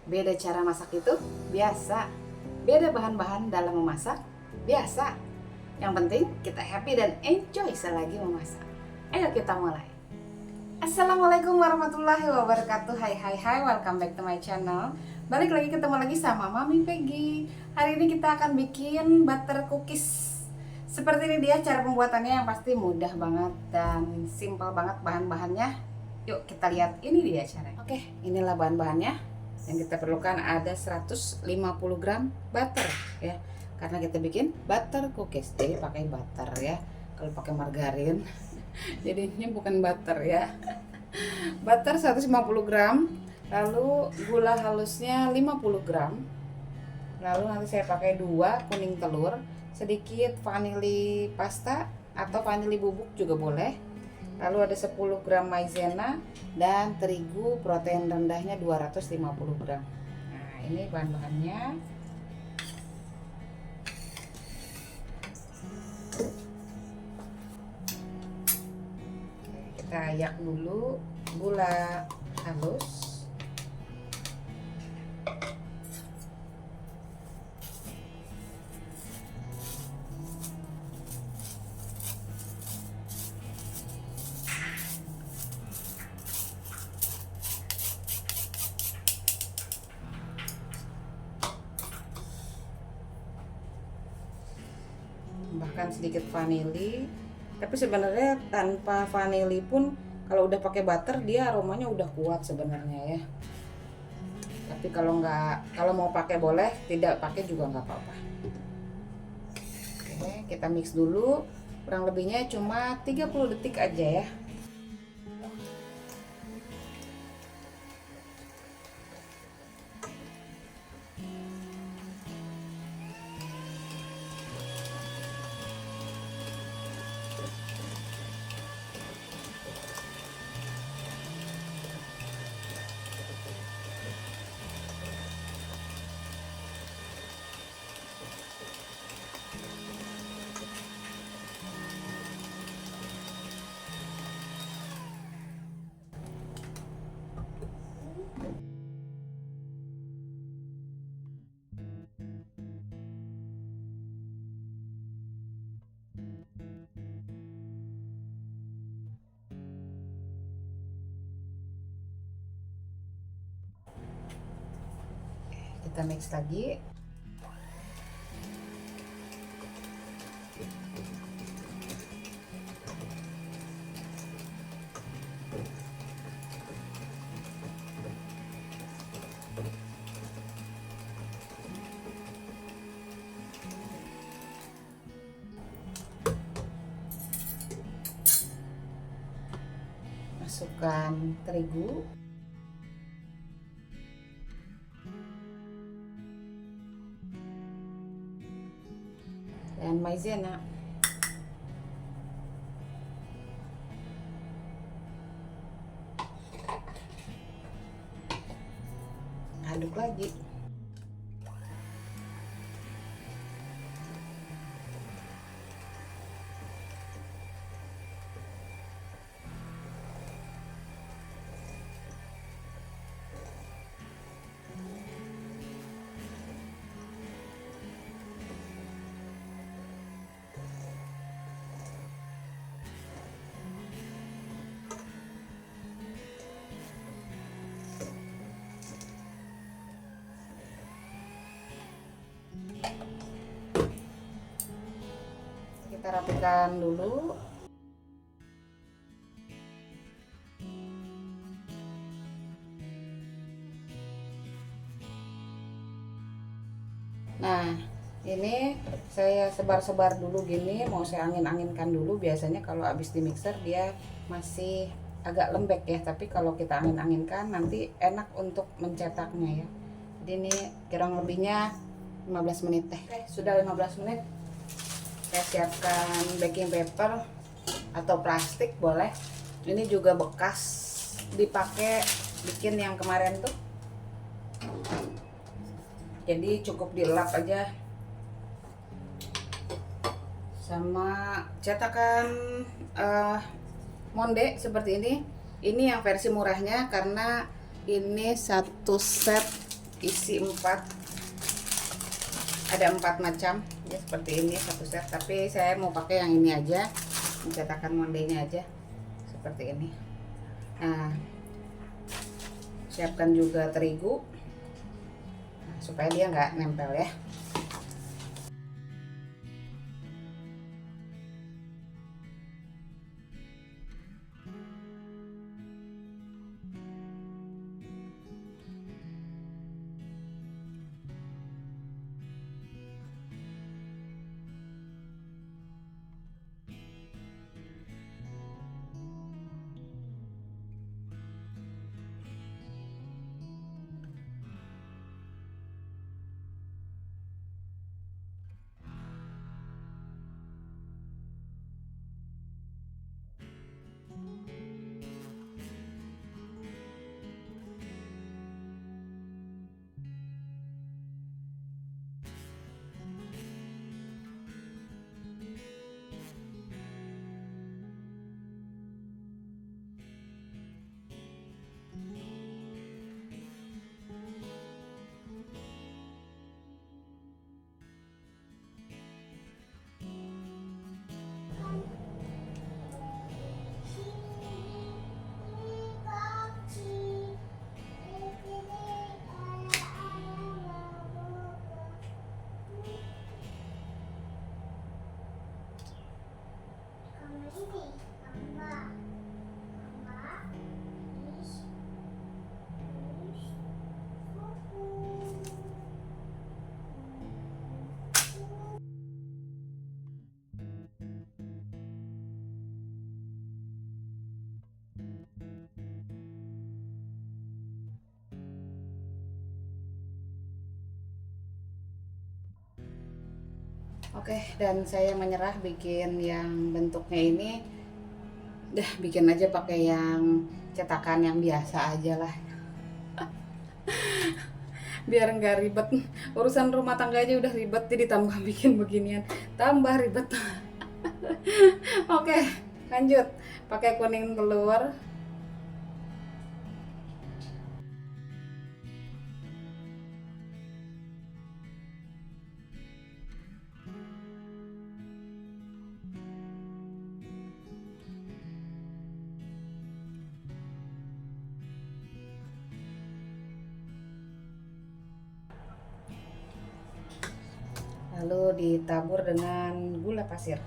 Beda cara masak itu biasa. Beda bahan-bahan dalam memasak biasa. Yang penting kita happy dan enjoy selagi memasak. Ayo kita mulai. Assalamualaikum warahmatullahi wabarakatuh. Hai hai hai, welcome back to my channel. Balik lagi, ketemu lagi sama Mami Peggy. Hari ini kita akan bikin butter cookies. Seperti ini dia cara pembuatannya, yang pasti mudah banget dan simple banget bahan-bahannya. Yuk kita lihat, ini dia caranya. Oke, inilah bahan-bahannya. Yang kita perlukan ada 150 gram butter ya. Karena kita bikin butter cookies, jadi pakai butter ya. Kalau pakai margarin jadinya bukan butter ya. Butter 150 gram, lalu gula halusnya 50 gram. Lalu nanti saya pakai 2 kuning telur, sedikit vanili pasta atau vanili bubuk juga boleh. Lalu ada 10 gram maizena dan terigu protein rendahnya 250 gram. Nah, ini bahan-bahannya. Kita ayak dulu gula halus. Bahkan sedikit vanili, tapi sebenarnya tanpa vanili pun kalau udah pakai butter dia aromanya udah kuat sebenarnya ya. Tapi kalau mau pakai boleh, tidak pakai juga nggak apa-apa. Oke, kita mix dulu, kurang lebihnya cuma 30 detik aja ya. Kita mix lagi. Masukkan terigu. Dan maizena. Aduk lagi. Kita rapikan dulu. Nah, ini saya sebar-sebar dulu gini, mau saya angin-anginkan dulu. Biasanya kalau habis di mixer dia masih agak lembek ya, tapi kalau kita angin-anginkan nanti enak untuk mencetaknya ya. Jadi ini kurang lebihnya 15 menit deh. Oke, sudah 15 menit. Saya siapkan baking paper atau plastik boleh. Ini juga bekas dipakai bikin yang kemarin tuh. Jadi cukup dilap aja sama cetakan Monde seperti ini. Ini yang versi murahnya karena ini satu set isi 4, ada 4 macam ya, seperti ini satu set, tapi saya mau pakai yang ini aja, cetakan Monde ini aja seperti ini. Nah, siapkan juga terigu supaya dia nggak nempel ya. Oke, dan saya menyerah bikin yang bentuknya ini. Dah, bikin aja pakai yang cetakan yang biasa aja lah. Biar nggak ribet. Urusan rumah tangga aja udah ribet, jadi tambah bikin beginian, tambah ribet. Oke, lanjut. Pakai kuning telur. Lalu ditabur dengan gula pasir.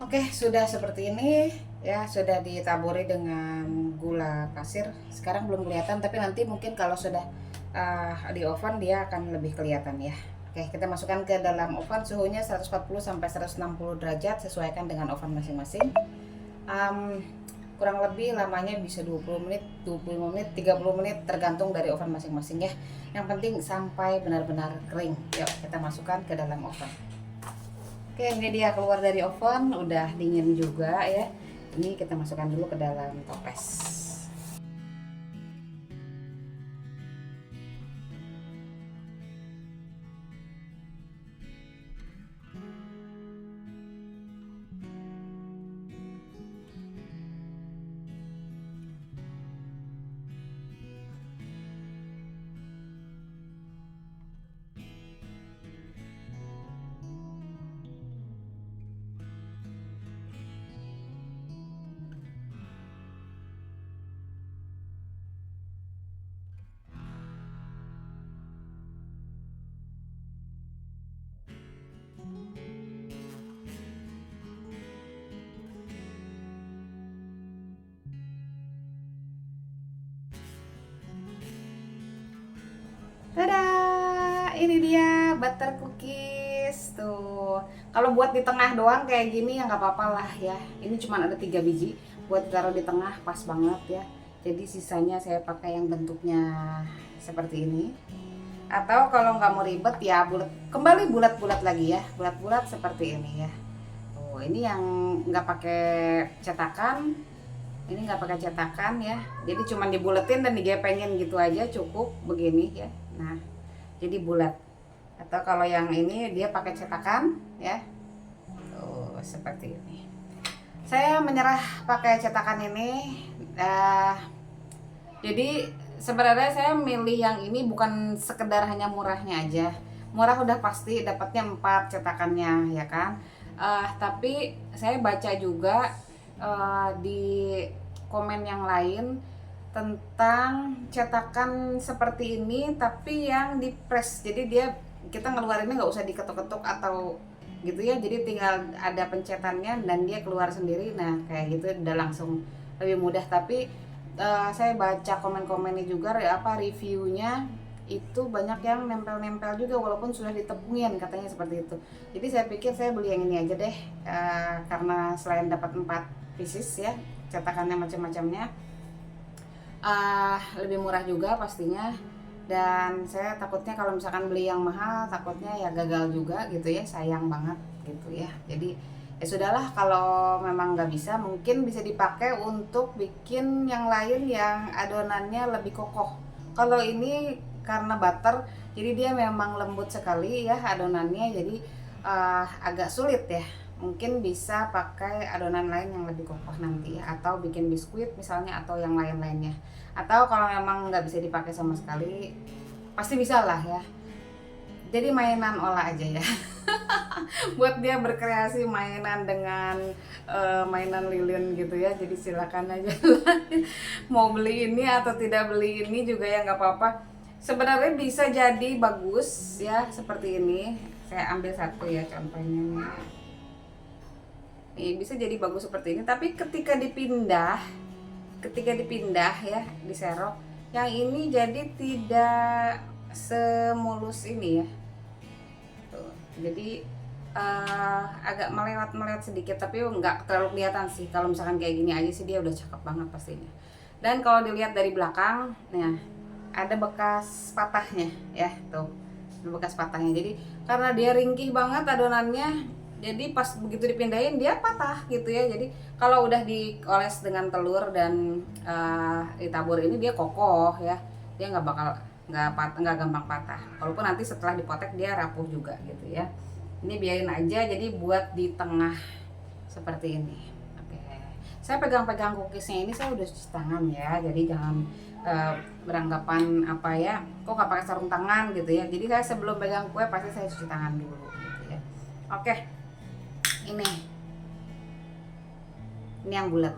Oke, sudah seperti ini ya, sudah ditaburi dengan gula pasir. Sekarang belum kelihatan, tapi nanti mungkin kalau sudah di oven dia akan lebih kelihatan ya. Oke, kita masukkan ke dalam oven, suhunya 140 sampai 160 derajat, sesuaikan dengan oven masing-masing. Kurang lebih lamanya bisa 20 menit, 25 menit, 30 menit, tergantung dari oven masing-masing ya. Yang penting sampai benar-benar kering. Yuk, kita masukkan ke dalam oven. Oke, ini dia keluar dari oven, udah dingin juga ya. Ini kita masukkan dulu ke dalam toples. Tada, ini dia butter cookies tuh. Kalau buat di tengah doang kayak gini ya nggak apa-apa lah ya. Ini cuma ada 3 biji, buat taruh di tengah pas banget ya. Jadi sisanya saya pakai yang bentuknya seperti ini. Atau kalau nggak mau ribet ya kembali bulat-bulat lagi ya, bulat-bulat seperti ini ya. Tuh, ini yang nggak pakai cetakan. Ini nggak pakai cetakan ya, jadi cuma dibuletin dan digepengin gitu aja, cukup begini ya. Nah, jadi bulat. Atau kalau yang ini dia pakai cetakan ya, tuh seperti ini. Saya menyerah pakai cetakan ini. Jadi sebenarnya saya milih yang ini bukan sekedar hanya murahnya aja. Murah udah pasti dapatnya 4 cetakannya ya kan. Tapi saya baca juga di komen yang lain tentang cetakan seperti ini tapi yang di press, jadi dia kita ngeluarinnya nggak usah diketuk-ketuk atau gitu ya, jadi tinggal ada pencetannya dan dia keluar sendiri. Nah kayak gitu udah langsung lebih mudah. Tapi saya baca komen-komennya juga reviewnya itu banyak yang nempel-nempel juga walaupun sudah ditepungin katanya seperti itu. Jadi saya pikir saya beli yang ini aja deh, karena selain dapat 4 pieces ya, cetakannya macam-macamnya, lebih murah juga pastinya. Dan saya takutnya kalau misalkan beli yang mahal takutnya ya gagal juga gitu ya, sayang banget gitu ya. Jadi ya sudahlah, kalau memang nggak bisa mungkin bisa dipakai untuk bikin yang lain yang adonannya lebih kokoh. Kalau ini karena butter jadi dia memang lembut sekali ya adonannya, jadi agak sulit ya. Mungkin bisa pakai adonan lain yang lebih kokoh nanti ya, atau bikin biskuit misalnya atau yang lain-lainnya. Atau kalau memang nggak bisa dipakai sama sekali pasti bisa lah ya, jadi mainan olah aja ya. Buat dia berkreasi mainan dengan mainan lilin gitu ya. Jadi silakan aja lah. Mau beli ini atau tidak beli ini juga ya nggak apa-apa. Sebenarnya bisa jadi bagus ya seperti ini. Saya ambil satu ya contohnya nih, bisa jadi bagus seperti ini. Tapi ketika dipindah ya diserok, yang ini jadi tidak semulus ini ya. Tuh, jadi agak melewat sedikit, tapi nggak terlalu kelihatan sih. Kalau misalkan kayak gini aja sih dia udah cakep banget pastinya. Dan kalau dilihat dari belakang, nah ada bekas patahnya ya, tuh ada bekas patahnya. Jadi karena dia ringkih banget adonannya, jadi pas begitu dipindahin dia patah gitu ya. Jadi kalau udah dioles dengan telur dan ditabur ini dia kokoh ya, dia nggak gampang patah. Walaupun nanti setelah dipotek dia rapuh juga gitu ya. Ini biarin aja, jadi buat di tengah seperti ini. Oke, saya pegang-pegang cookiesnya ini saya udah cuci tangan ya, jadi jangan beranggapan apa ya, kok nggak pakai sarung tangan gitu ya. Jadi saya sebelum pegang kue pasti saya cuci tangan dulu gitu ya. Oke, ini yang bulat.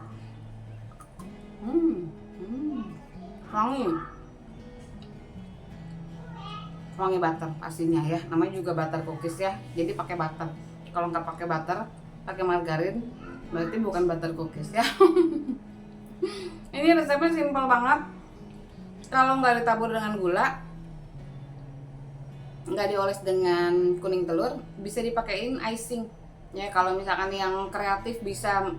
Wangi butter pastinya ya, namanya juga butter cookies ya, jadi pakai butter. Kalau nggak pakai butter, pakai margarin, berarti bukan butter cookies ya. Ini resepnya simpel banget. Kalau nggak ditabur dengan gula, nggak dioles dengan kuning telur, bisa dipakein icing ya. Kalau misalkan yang kreatif bisa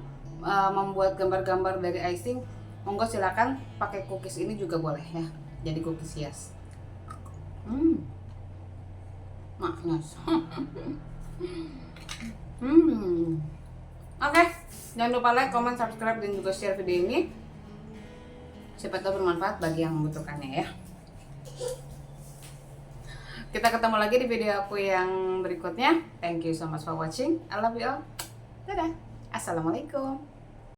membuat gambar-gambar dari icing, monggo silakan pakai cookies ini juga boleh ya, jadi cookies hias. Maknyos. Oke, jangan lupa like, comment, subscribe, dan juga share video ini. Siapa tahu bermanfaat bagi yang membutuhkannya ya. Kita ketemu lagi di video aku yang berikutnya. Thank you so much for watching. I love you all. Dadah. Assalamualaikum.